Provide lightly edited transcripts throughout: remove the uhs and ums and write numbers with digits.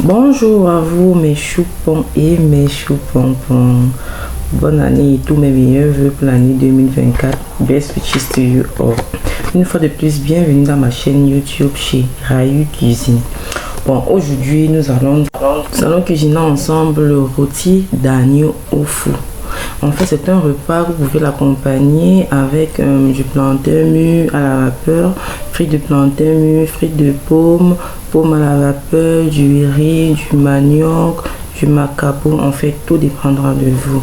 Bonjour à vous mes choupons et mes choupompons. Bonne année et tous mes meilleurs vœux pour l'année 2024. Best wishes to you all. Une fois de plus, bienvenue dans ma chaîne YouTube chez Rayu Cuisine. Bon, aujourd'hui nous allons cuisiner ensemble le rôti d'agneau au four. En fait, c'est un repas que vous pouvez l'accompagner avec du plantain mûr à la vapeur, frites de plantain mûr, frites de pommes à la vapeur, du riz, du manioc, du macaron. En fait, tout dépendra de vous.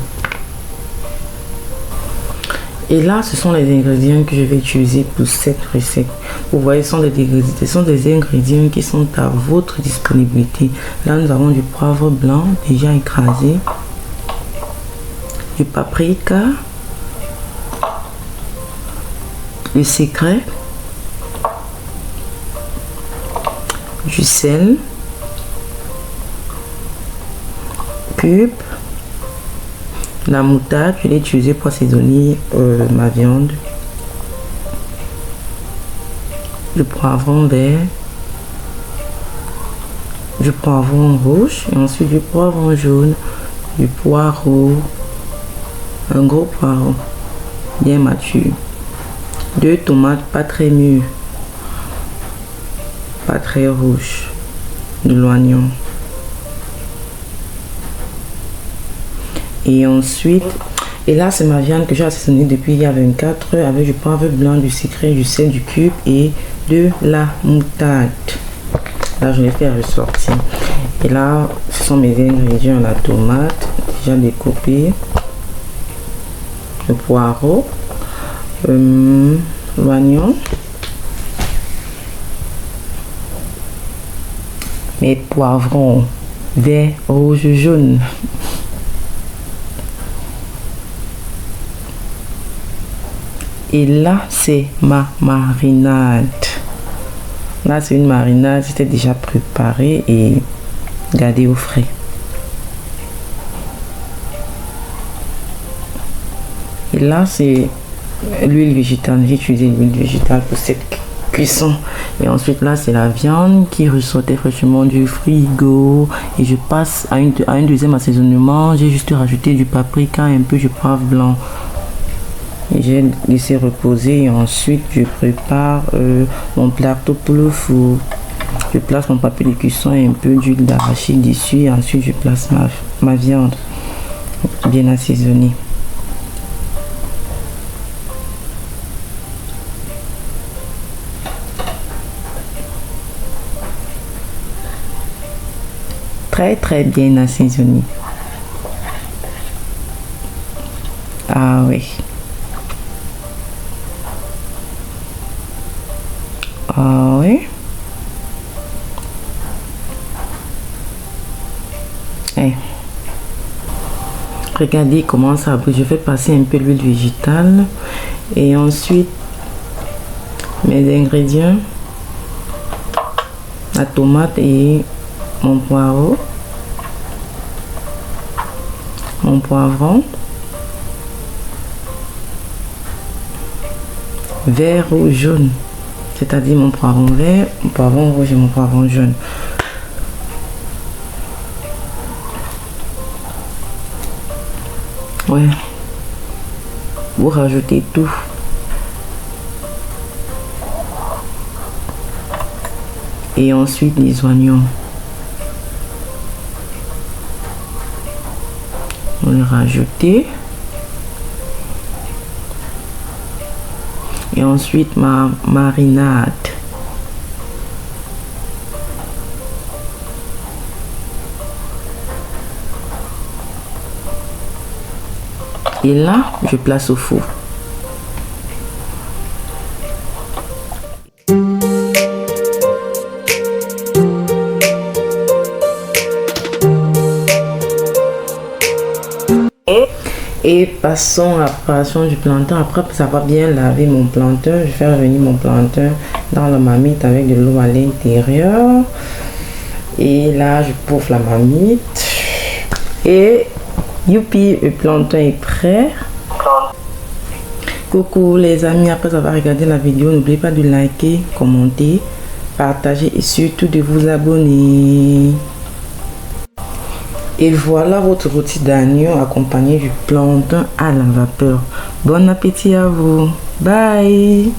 Et là, ce sont les ingrédients que je vais utiliser pour cette recette. Vous voyez, ce sont des ingrédients qui sont à votre disponibilité. Là, nous avons du poivre blanc déjà écrasé, du paprika, du sucre, du sel, cube, la moutarde, je l'ai utilisé pour assaisonner ma viande, du poivron vert, du poivron rouge et ensuite du poivron jaune, du poireau, un gros poireau bien mature, 2 tomates pas très mûres, pas très rouges, de l'oignon. Et ensuite, et là c'est ma viande que j'ai assaisonnée depuis il y a 24 heures avec du poivre blanc, du sucre, du sel, du cube et de la moutarde. Là je l'ai fait ressortir. Et là ce sont mes ingrédients: la tomate déjà découpée, le poireau, l'oignon, mes poivrons vert, rouge, jaune. Et là, c'est ma marinade. Là, c'est une marinade, c'était déjà préparée et gardée au frais. Et là, c'est l'huile végétale. J'ai utilisé l'huile végétale pour cette cuisson. Et ensuite, là, c'est la viande qui ressortait fraîchement du frigo. Et je passe à un deuxième assaisonnement. J'ai juste rajouté du paprika et un peu du poivre blanc. Et j'ai laissé reposer et ensuite je prépare mon plateau pour le four. Je place mon papier de cuisson et un peu d'huile d'arachide dessus et ensuite je place ma viande bien assaisonnée. Très bien assaisonnée. Ah oui. Ah oui. Hey. Regardez comment ça brûle. Je vais passer un peu l'huile végétale et ensuite mes ingrédients: la tomate et mon poireau, mon poivron vert ou jaune, c'est-à-dire mon poivron vert, mon poivron rouge et mon poivron jaune. Ouais, vous rajoutez tout. Et ensuite les oignons. Vous les rajoutez. Et ensuite ma marinade. Et là, je place au four. Et passons à la préparation du plantain. Après ça va bien laver mon plantain, je fais revenir mon plantain dans la marmite avec de l'eau à l'intérieur. Et là, je pouffe la marmite. Et youpi, le plantain est prêt. Coucou les amis, après avoir regardé la vidéo, n'oubliez pas de liker, commenter, partager et surtout de vous abonner. Et voilà votre rôti d'agneau accompagné du plantain à la vapeur. Bon appétit à vous. Bye.